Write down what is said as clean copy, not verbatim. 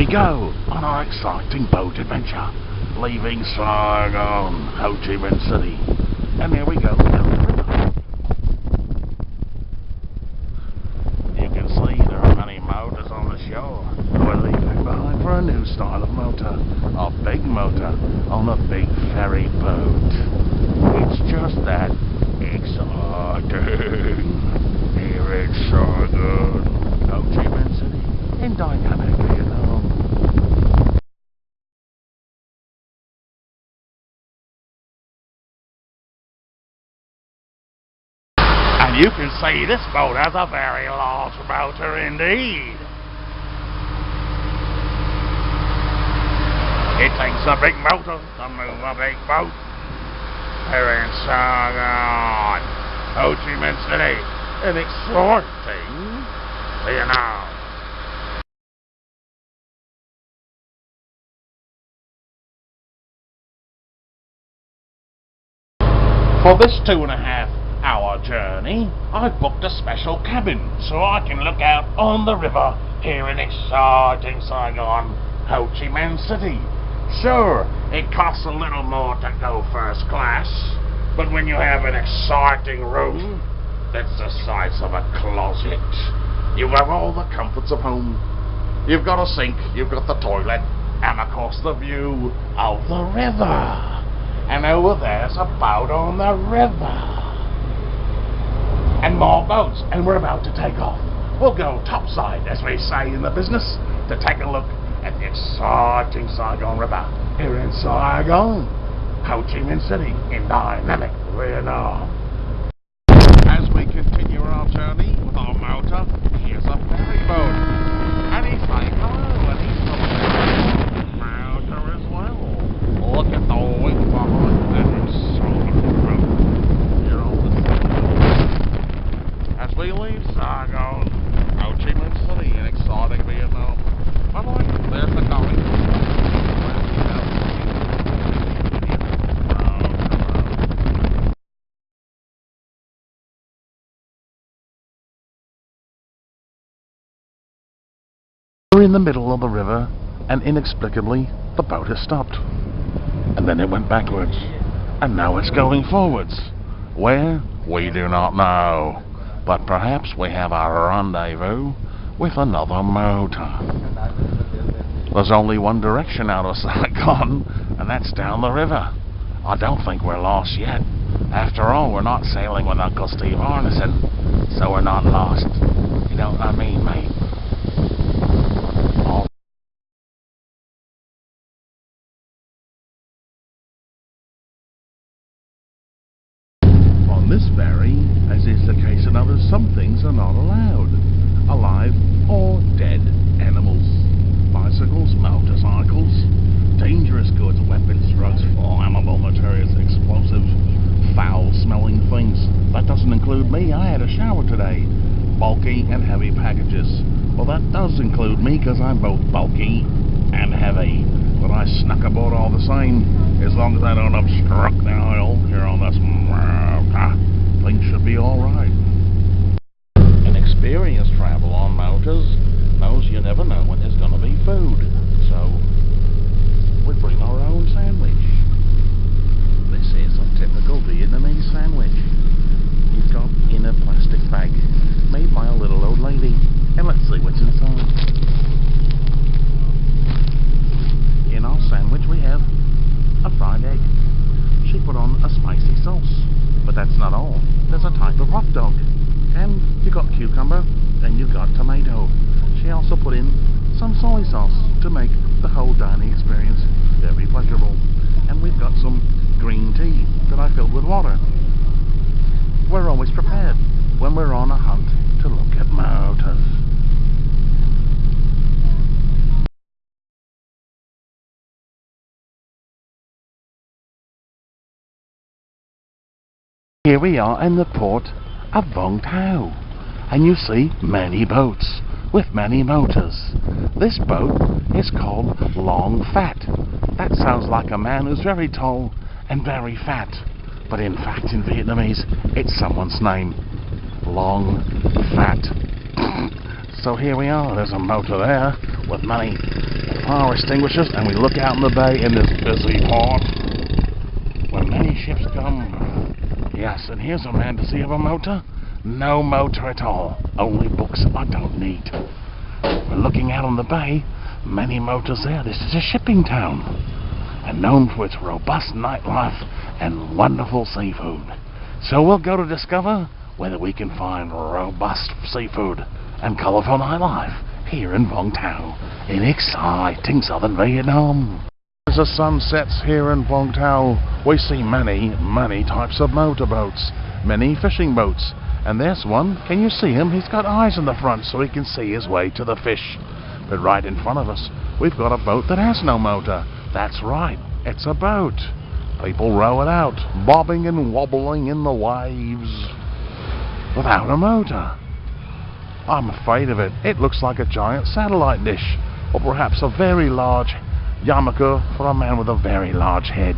we go on our exciting boat adventure, leaving Saigon, Ho Chi Minh City. And here we go down the river. You can see there are many motors on the shore. We're leaving behind for a new style of motor, a big motor on a big ferry boat. It's just that exciting. Here in Saigon, Ho Chi Minh City, in dynamic Vietnam. And you can see this boat has a very large motor indeed. It takes a big motor to move a big boat. Here in Saigon, Ho Chi Minh City, an exciting Vietnam. For this 2.5-hour journey, I've booked a special cabin so I can look out on the river here in exciting Saigon, Ho Chi Minh City. Sure, it costs a little more to go first class, but when you have an exciting room that's the size of a closet, you have all the comforts of home. You've got a sink, you've got the toilet, and of course the view of the river. And over there's a boat on the river. And more boats, and we're about to take off. We'll go topside, as we say in the business, to take a look at the exciting Saigon River here in Saigon, Ho Chi Minh City, in dynamic Vietnam. As we continue our journey with our motor, here's a ferry boat. And he's saying hello, and he's coming the motor as well. Look at the wing behind that exciting boat here on the sea. As we leave Saigon, Ho Chi Minh City, in exciting Vietnam. Bye-bye, there's the going. We're in the middle of the river, and inexplicably, the boat has stopped. And then it went backwards, and now it's going forwards. Where? We do not know. But perhaps we have our rendezvous with another motor. There's only one direction out of Saigon, and that's down the river. I don't think we're lost yet. After all, we're not sailing with Uncle Steve Arneson, so we're not lost. You know what I mean, mate? On this ferry, as is the case in others, some things are not allowed. Alive or dead animals. Bicycles, motorcycles, dangerous goods, weapons, drugs, flammable materials, explosives, foul-smelling things. That doesn't include me. I had a shower today. Bulky and heavy packages. Well, that does include me because I'm both bulky and heavy. But I snuck aboard all the same. As long as I don't obstruct the aisle here on this motor, things should be alright. An experienced travel on motors knows you never know when there's going to be food. So, we bring our own sandwich. This is a typical Vietnamese sandwich. You've got in a plastic bag made by a little old lady. And let's see what's inside. In our sandwich we have a fried egg. She put on a spicy sauce. But that's not all. There's a type of hot dog. And you got cucumber and you got tomato. She also put in some soy sauce to make the whole dining experience very pleasurable. And we've got some green tea that I filled with water. We're always prepared when we're on a hunt to look at motors. Here we are in the port of Vung Tao, and you see many boats with many motors. This boat is called Long Fat. That sounds like a man who's very tall and very fat, but in fact in Vietnamese it's someone's name. Long Fat. So here we are, there's a motor there with many fire extinguishers and we look out in the bay in this busy port where many ships come. Yes, and here's a man. Does he have a motor? No motor at all. Only books I don't need. We're looking out on the bay. Many motors there. This is a shipping town and known for its robust nightlife and wonderful seafood. So we'll go to discover whether we can find robust seafood and colourful nightlife here in Vung Tao, in exciting southern Vietnam. As the sun sets here in Vung Tao, we see many types of motorboats, many fishing boats, and there's one. Can you see him? He's got eyes in the front so he can see his way to the fish. But right in front of us, we've got a boat that has no motor. That's right, it's a boat. People row it out, bobbing and wobbling in the waves, without a motor. I'm afraid of it. It looks like a giant satellite dish, or perhaps a very large yarmulke for a man with a very large head.